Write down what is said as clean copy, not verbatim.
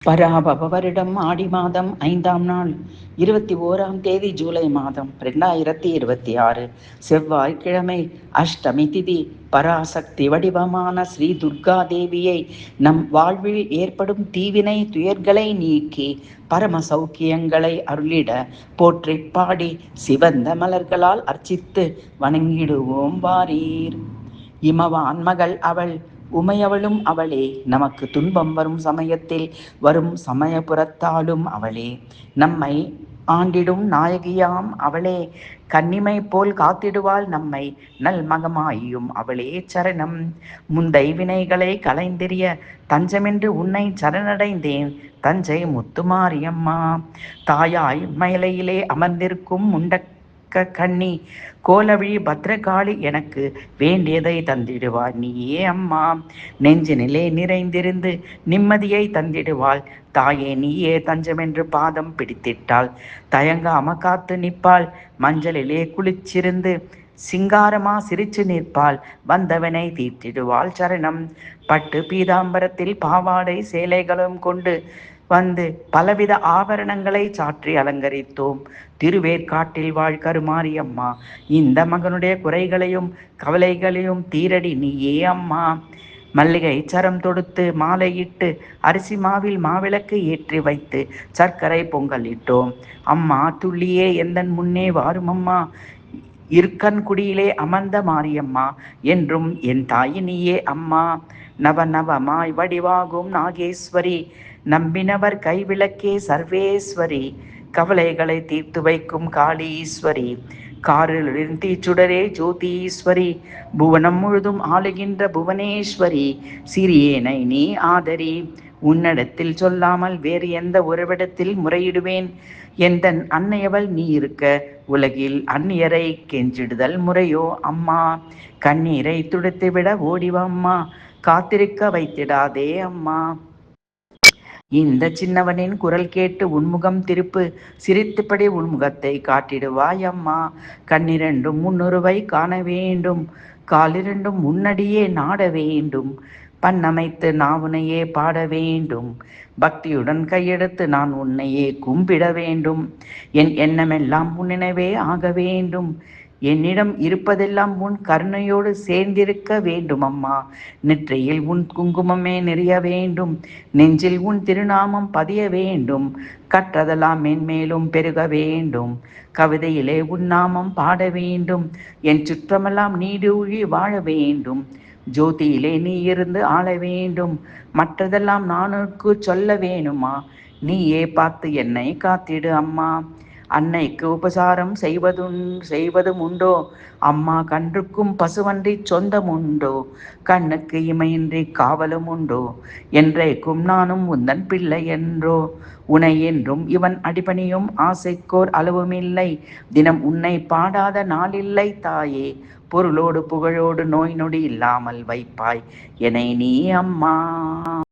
பராபவ வருடம் ஆடி மாதம் 5ஆம் நாள் 21ஆம் தேதி ஜூலை மாதம் 2026 செவ்வாய்க்கிழமை அஷ்டமி திதி. பராசக்தி வடிவமான ஸ்ரீ துர்கா தேவியை நம் வாழ்வில் ஏற்படும் தீவினை துயர்களை நீக்கி பரம சௌக்கியங்களை அருளிட போற்றி பாடி சிவந்த மலர்களால் அர்ச்சித்து வணங்கிடுவோம் வாரீர். இமவான் மகள் அவள், உமையவளும் அவளே. நமக்கு துன்பம் வரும் சமயத்தில் வரும் சமயபுரத்தாலும் அவளே. நம்மை ஆண்டிடும் நாயகியாம் அவளே. கன்னிமை போல் காத்திடுவாள் நம்மை, நல் மகமாயும் அவளே சரணம். முந்தை வினைகளை களைந்தெறிய தஞ்சமென்று உன்னை சரணடைந்தேன், தஞ்சை முத்துமாரியம்மா. தாயாய் மயிலையிலே அமர்ந்திருக்கும் முண்டக்க கண்ணி கோலவிழி பத்ரகாளி, எனக்கு வேண்டியதை தந்திடுவாள் நீயே அம்மா. நெஞ்சினிலே நிறைந்திருந்து நிம்மதியை தந்திடுவாள் தாயே நீயே. தஞ்சமென்று பாதம் பிடித்திட்டாள் தயங்காம காத்து நிற்பாள், மஞ்சளிலே குளிச்சிருந்து சிங்காரமா சிரிச்சு நிற்பாள், வந்தவனை தீர்த்திடுவாள் சரணம். பட்டு பீதாம்பரத்தில் பாவாடை சேலைகளும் கொண்டு வந்து பலவித ஆபரணங்களை சாற்றி அலங்கரித்தோம் திருவேற்காட்டில் வாழ் கருமாரியம்மா. இந்த மகனுடைய குறைகளையும் கவலைகளையும் தீரடி நீயே அம்மா. மல்லிகை சரம் தொடுத்து மாலையிட்டு அரிசி மாவில் மாவிளக்கு ஏற்றி வைத்து சர்க்கரை பொங்கலிட்டோம் அம்மா. துள்ளியே எந்தன் முன்னே வாரும் அம்மா, இருக்கன் குடியிலே அமர்ந்த மாரியம்மா, என்றும் என் தாயினியே அம்மா. நவ நவமாய் வடிவாகும் நாகேஸ்வரி, நம்பினவர் கைவிளக்கே சர்வேஸ்வரி, கவலைகளை தீர்த்து வைக்கும் காளீஸ்வரி, காரில் தீச்சுடரே ஜோதீஸ்வரி, புவனம் முழுதும் ஆளுகின்ற புவனேஸ்வரி, சிறியேனை நீ ஆதரி. உன்னிடத்தில் சொல்லாமல் வேறு எந்த உறவிடத்தில் முறையிடுவேன், எந்தன் அன்னையவள் நீ இருக்க உலகில் அந்நியரை கெஞ்சிடுதல் முறையோ அம்மா. கண்ணீரை துடைத்துவிட ஓடிவம்மா, காத்திருக்க வைத்திடாதே அம்மா. இந்த சின்னவனின் குரல் கேட்டு உன்முகம் திருப்பு, சிரித்துப்படி உன்முகத்தை காட்டிடுவாய் அம்மா. கண்ணிரண்டும் முன்னுருவை காண வேண்டும், காலிரண்டும் முன்னடியே நாட வேண்டும், பண்ணமைத்து நான் உன்னையே பாட வேண்டும், பக்தியுடன் கையெடுத்து நான் உன்னையே கும்பிட வேண்டும், என் எண்ணமெல்லாம் உன் நினைவே ஆக வேண்டும், என்னிடம் இருப்பதெல்லாம் உன் கருணையோடு சேர்ந்திருக்க வேண்டும் அம்மா. நெற்றியில் உன் குங்குமமே நிறைய வேண்டும், நெஞ்சில் உன் திருநாமம் பதிய வேண்டும், கற்றதெல்லாம் மென்மேலும் பெருக வேண்டும், கவிதையிலே உன் நாமம் பாட வேண்டும், என் சுற்றமெல்லாம் நீடூழி வாழ வேண்டும், ஜோதியிலே நீ இருந்து ஆள வேண்டும், மற்றதெல்லாம் நானுக்கு சொல்ல வேணுமா, நீயே பார்த்து என்னை காத்திடு அம்மா. அன்னைக்கு உபசாரம் செய்வதும் உண்டோ அம்மா, கன்றுக்கும் பசுவன்றி சொந்தம் உண்டோ, கண்ணுக்கு இமையின்றி காவலும் உண்டோ, என்றைக்கும் நானும் உந்தன் பிள்ளை என்றோ, உனை என்றும் இவன் அடிபணியும் ஆசைக்கோர் அளவுமில்லை, தினம் உன்னை பாடாத நாளில்லை தாயே, பொருளோடு புகழோடு நோய் நொடி இல்லாமல் வைப்பாய் என்னை நீ அம்மா.